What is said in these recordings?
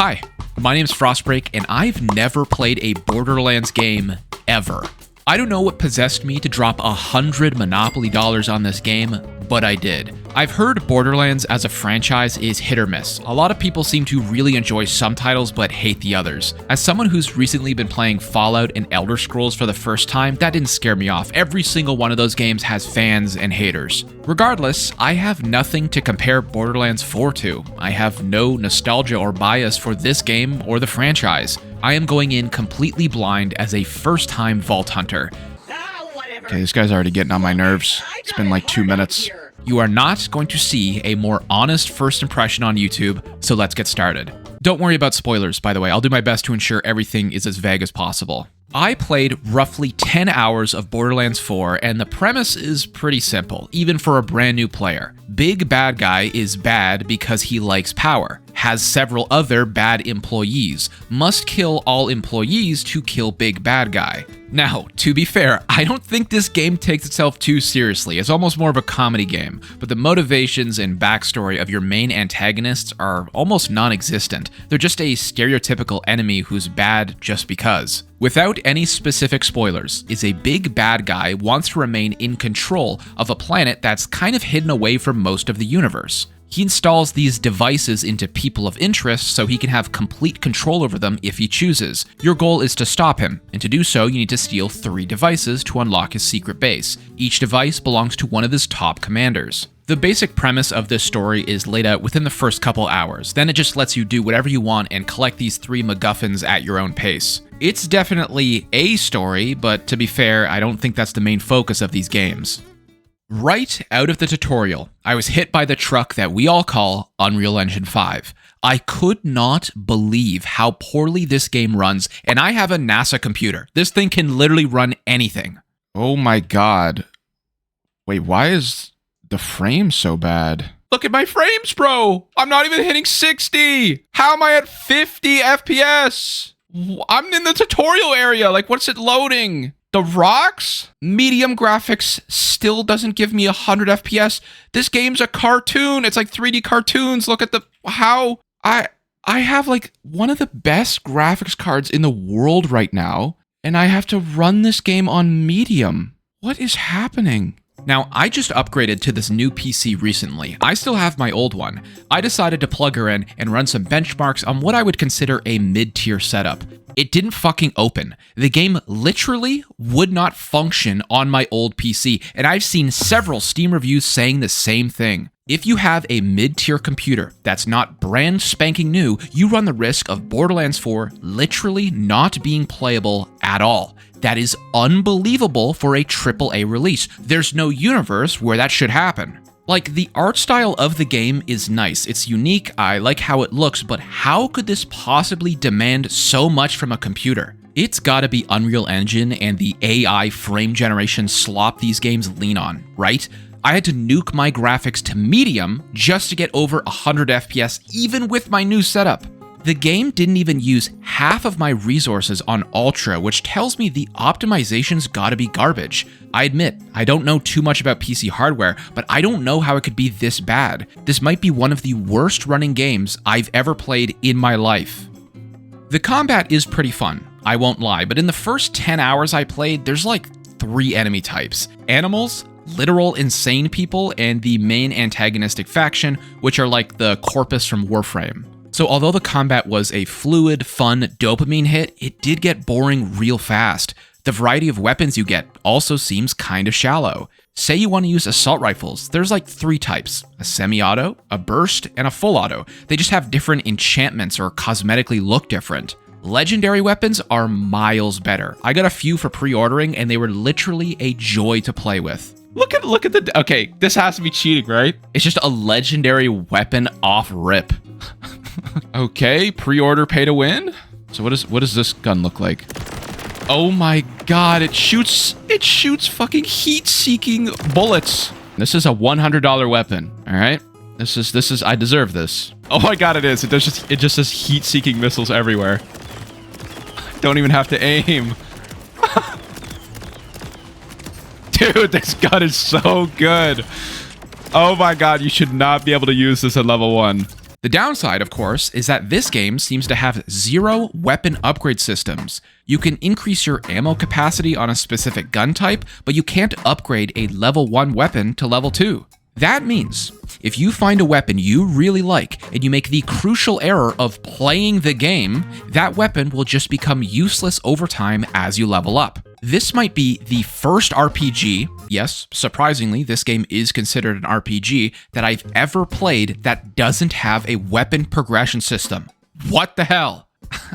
Hi, my name's Frostbreak, and I've never played a Borderlands game ever. I don't know what possessed me to drop $100 Monopoly dollars on this game, but I did. I've heard Borderlands as a franchise is hit or miss. A lot of people seem to really enjoy some titles but hate the others. As someone who's recently been playing Fallout and Elder Scrolls for the first time, that didn't scare me off. Every single one of those games has fans and haters. Regardless, I have nothing to compare Borderlands 4 to. I have no nostalgia or bias for this game or the franchise. I am going in completely blind as a first-time Vault Hunter. Okay, this guy's already getting on my nerves. It's been like 2 minutes. You are not going to see a more honest first impression on YouTube, so let's get started. Don't worry about spoilers, by the way. I'll do my best to ensure everything is as vague as possible. I played roughly 10 hours of Borderlands 4, and the premise is pretty simple, even for a brand new player. Big Bad Guy is bad because he likes power, has several other bad employees, must kill all employees to kill Big Bad Guy. Now, to be fair, I don't think this game takes itself too seriously. It's almost more of a comedy game, but the motivations and backstory of your main antagonists are almost non-existent. They're just a stereotypical enemy who's bad just because. Without any specific spoilers, is a big bad guy wants to remain in control of a planet that's kind of hidden away from most of the universe. He installs these devices into people of interest so he can have complete control over them if he chooses. Your goal is to stop him, and to do so you need to steal 3 devices to unlock his secret base. Each device belongs to one of his top commanders. The basic premise of this story is laid out within the first couple hours, then it just lets you do whatever you want and collect these 3 MacGuffins at your own pace. It's definitely a story, but to be fair, I don't think that's the main focus of these games. Right out of the tutorial, I was hit by the truck that we all call Unreal Engine 5. I could not believe how poorly this game runs, and I have a NASA computer. This thing can literally run anything. Oh my god. Wait, why is the frame so bad? Look at my frames, bro! I'm not even hitting 60! How am I at 50 FPS? I'm in the tutorial area, like what's it loading? The rocks? Medium graphics still doesn't give me 100 FPS. This game's a cartoon. It's like 3D cartoons. Look at the... how... I have like one of the best graphics cards in the world right now, and I have to run this game on medium. What is happening? Now, I just upgraded to this new PC recently. I still have my old one. I decided to plug her in and run some benchmarks on what I would consider a mid-tier setup. It didn't fucking open. The game literally would not function on my old PC, and I've seen several Steam reviews saying the same thing. If you have a mid-tier computer that's not brand spanking new, you run the risk of Borderlands 4 literally not being playable at all. That is unbelievable for a AAA release. There's no universe where that should happen. Like, the art style of the game is nice, it's unique, I like how it looks, but how could this possibly demand so much from a computer? It's gotta be Unreal Engine and the AI frame generation slop these games lean on, right? I had to nuke my graphics to medium just to get over 100 FPS even with my new setup. The game didn't even use half of my resources on Ultra, which tells me the optimization's gotta be garbage. I admit, I don't know too much about PC hardware, but I don't know how it could be this bad. This might be one of the worst running games I've ever played in my life. The combat is pretty fun, I won't lie, but in the first 10 hours I played, there's like 3 enemy types. Animals, literal insane people, and the main antagonistic faction, which are like the Corpus from Warframe. So although the combat was a fluid, fun dopamine hit, it did get boring real fast. The variety of weapons you get also seems kind of shallow. Say you want to use assault rifles, there's like 3 types, a semi-auto, a burst, and a full auto. They just have different enchantments or cosmetically look different. Legendary weapons are miles better. I got a few for pre-ordering and they were literally a joy to play with. Look at the... okay, this has to be cheating, right? It's just a legendary weapon off rip. Okay, pre-order pay to win? So what does this gun look like? Oh my god, it shoots fucking heat-seeking bullets. This is a $100 weapon, all right? This is I deserve this. Oh my god, it is. It just says heat-seeking missiles everywhere. Don't even have to aim. Dude, this gun is so good. Oh my god, you should not be able to use this at level 1. The downside, of course, is that this game seems to have 0 weapon upgrade systems. You can increase your ammo capacity on a specific gun type, but you can't upgrade a level 1 weapon to level 2. That means, if you find a weapon you really like and you make the crucial error of playing the game, that weapon will just become useless over time as you level up. This might be the first RPG, yes, surprisingly, this game is considered an RPG, that I've ever played that doesn't have a weapon progression system. What the hell?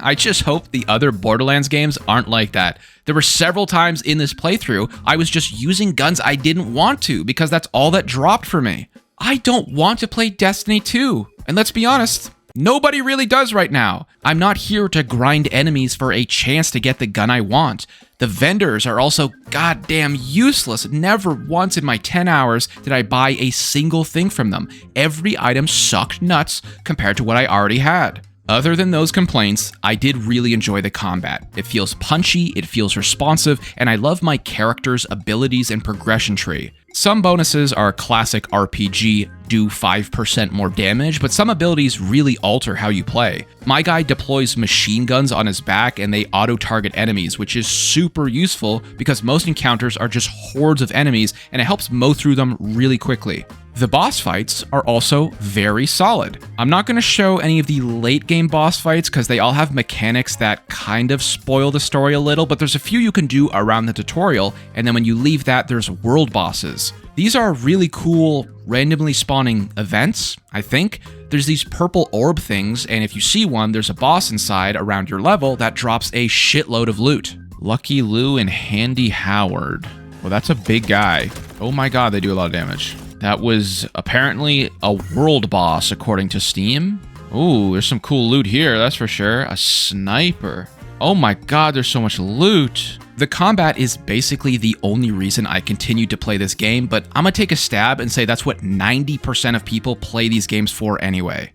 I just hope the other Borderlands games aren't like that. There were several times in this playthrough I was just using guns I didn't want to because that's all that dropped for me. I don't want to play Destiny 2. And let's be honest, nobody really does right now. I'm not here to grind enemies for a chance to get the gun I want. The vendors are also goddamn useless. Never once in my 10 hours did I buy a single thing from them. Every item sucked nuts compared to what I already had. Other than those complaints, I did really enjoy the combat. It feels punchy, it feels responsive, and I love my character's abilities and progression tree. Some bonuses are classic RPG, do 5% more damage, but some abilities really alter how you play. My guy deploys machine guns on his back and they auto-target enemies, which is super useful because most encounters are just hordes of enemies and it helps mow through them really quickly. The boss fights are also very solid. I'm not going to show any of the late game boss fights because they all have mechanics that kind of spoil the story a little, but there's a few you can do around the tutorial, and then when you leave that, there's world bosses. These are really cool, randomly spawning events, I think. There's these purple orb things, and if you see one, there's a boss inside around your level that drops a shitload of loot. Lucky Lou and Handy Howard. Well, that's a big guy. Oh my god, they do a lot of damage. That was apparently a world boss, according to Steam. Ooh, there's some cool loot here, that's for sure. A sniper. Oh my god, there's so much loot. The combat is basically the only reason I continued to play this game, but I'm gonna take a stab and say that's what 90% of people play these games for anyway.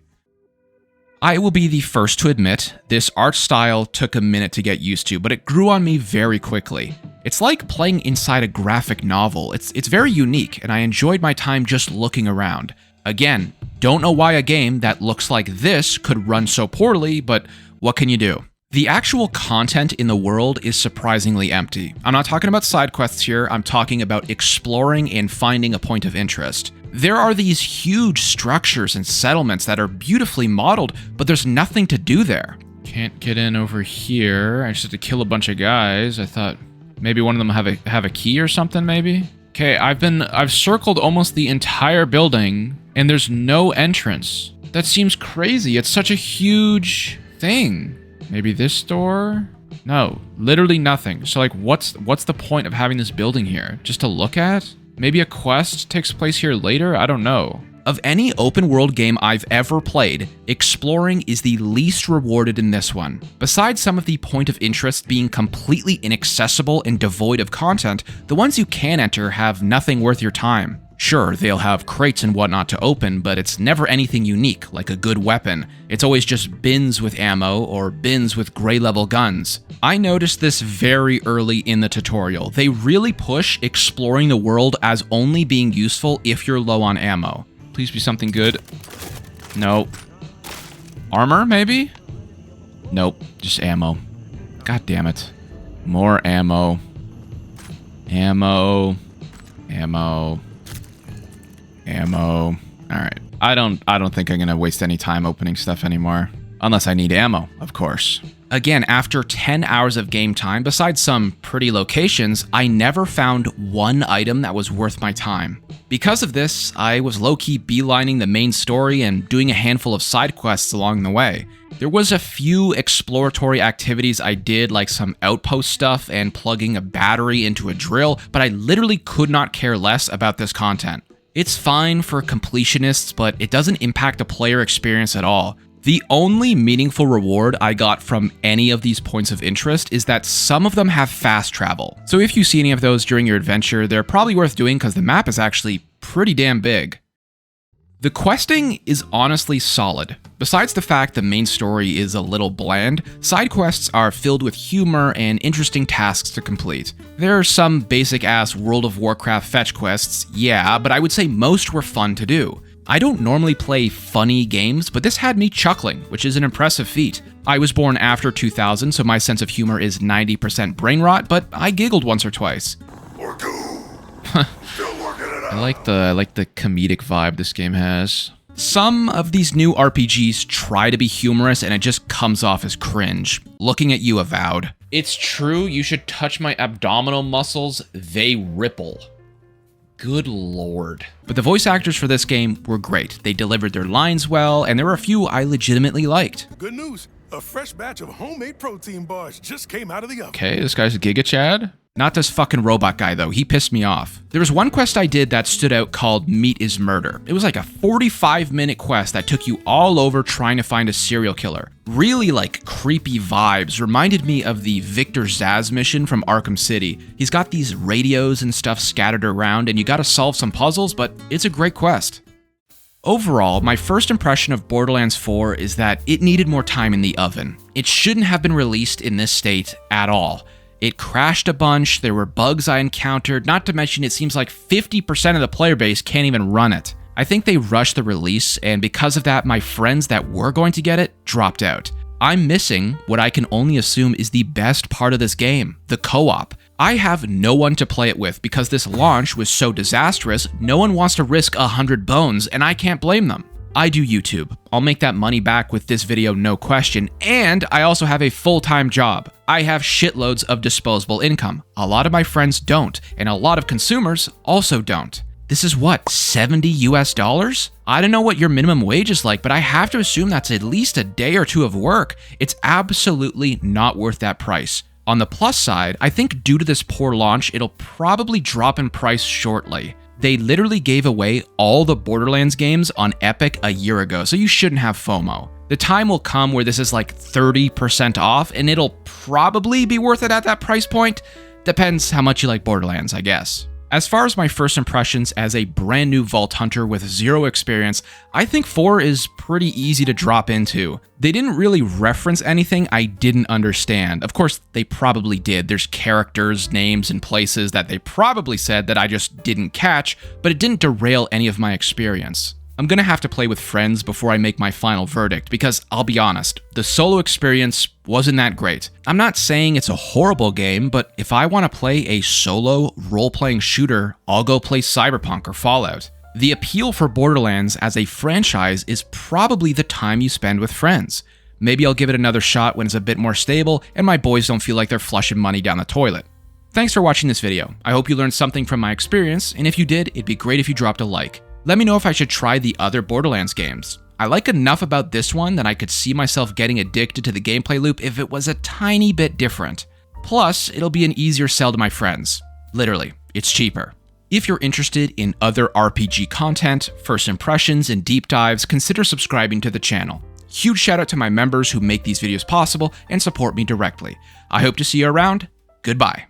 I will be the first to admit, this art style took a minute to get used to, but it grew on me very quickly. It's like playing inside a graphic novel. It's very unique, and I enjoyed my time just looking around. Again, don't know why a game that looks like this could run so poorly, but what can you do? The actual content in the world is surprisingly empty. I'm not talking about side quests here, I'm talking about exploring and finding a point of interest. There are these huge structures and settlements that are beautifully modeled, but there's nothing to do there. Can't get in over here. I just have to kill a bunch of guys. I thought maybe one of them have a key or something, maybe? Okay, I've circled almost the entire building, and there's no entrance. That seems crazy. It's such a huge thing. Maybe this door? No, literally nothing. So like, what's the point of having this building here? Just to look at? Maybe a quest takes place here later? I don't know. Of any open world game I've ever played, exploring is the least rewarded in this one. Besides some of the point of interest being completely inaccessible and devoid of content, the ones you can enter have nothing worth your time. Sure, they'll have crates and whatnot to open, but it's never anything unique, like a good weapon. It's always just bins with ammo or bins with gray level guns. I noticed this very early in the tutorial. They really push exploring the world as only being useful if you're low on ammo. Please be something good. Nope. Armor, maybe? Nope, just ammo. God damn it. More ammo. Ammo. Ammo. Ammo. Alright. I don't think I'm gonna waste any time opening stuff anymore. Unless I need ammo, of course. Again, after 10 hours of game time, besides some pretty locations, I never found one item that was worth my time. Because of this, I was low-key beelining the main story and doing a handful of side quests along the way. There was a few exploratory activities I did, like some outpost stuff and plugging a battery into a drill, but I literally could not care less about this content. It's fine for completionists, but it doesn't impact the player experience at all. The only meaningful reward I got from any of these points of interest is that some of them have fast travel. So if you see any of those during your adventure, they're probably worth doing because the map is actually pretty damn big. The questing is honestly solid. Besides the fact the main story is a little bland, side quests are filled with humor and interesting tasks to complete. There are some basic-ass World of Warcraft fetch quests, yeah, but I would say most were fun to do. I don't normally play funny games, but this had me chuckling, which is an impressive feat. I was born after 2000, so my sense of humor is 90% brain rot, but I giggled once or twice. Or two. Still working it out. I like the comedic vibe this game has. Some of these new RPGs try to be humorous and it just comes off as cringe. Looking at you, Avowed. It's true, you should touch my abdominal muscles, they ripple. Good lord. But the voice actors for this game were great. They delivered their lines well, and there were a few I legitimately liked. Good news. A fresh batch of homemade protein bars just came out of the oven. Okay, this guy's a Giga Chad. Not this fucking robot guy, though. He pissed me off. There was one quest I did that stood out called Meat is Murder. It was like a 45-minute quest that took you all over trying to find a serial killer. Really, like, creepy vibes. Reminded me of the Victor Zsasz mission from Arkham City. He's got these radios and stuff scattered around, and you gotta solve some puzzles, but it's a great quest. Overall, my first impression of Borderlands 4 is that it needed more time in the oven. It shouldn't have been released in this state at all. It crashed a bunch, there were bugs I encountered, not to mention it seems like 50% of the player base can't even run it. I think they rushed the release, and because of that, my friends that were going to get it dropped out. I'm missing what I can only assume is the best part of this game, the co-op. I have no one to play it with because this launch was so disastrous, no one wants to risk 100 bones, and I can't blame them. I do YouTube. I'll make that money back with this video, no question, and I also have a full-time job. I have shitloads of disposable income. A lot of my friends don't, and a lot of consumers also don't. This is what, $70 US? I don't know what your minimum wage is like, but I have to assume that's at least a day or two of work. It's absolutely not worth that price. On the plus side, I think due to this poor launch, it'll probably drop in price shortly. They literally gave away all the Borderlands games on Epic a year ago, so you shouldn't have FOMO. The time will come where this is like 30% off, and it'll probably be worth it at that price point. Depends how much you like Borderlands, I guess. As far as my first impressions as a brand new Vault Hunter with zero experience, I think 4 is pretty easy to drop into. They didn't really reference anything I didn't understand. Of course, they probably did. There's characters, names, and places that they probably said that I just didn't catch, but it didn't derail any of my experience. I'm gonna have to play with friends before I make my final verdict, because I'll be honest, the solo experience wasn't that great. I'm not saying it's a horrible game, but if I want to play a solo role-playing shooter, I'll go play Cyberpunk or Fallout. The appeal for Borderlands as a franchise is probably the time you spend with friends. Maybe I'll give it another shot when it's a bit more stable and my boys don't feel like they're flushing money down the toilet. Thanks for watching this video. I hope you learned something from my experience, and if you did, it'd be great if you dropped a like. Let me know if I should try the other Borderlands games. I like enough about this one that I could see myself getting addicted to the gameplay loop if it was a tiny bit different. Plus, it'll be an easier sell to my friends. Literally, it's cheaper. If you're interested in other RPG content, first impressions, and deep dives, consider subscribing to the channel. Huge shout out to my members who make these videos possible and support me directly. I hope to see you around. Goodbye.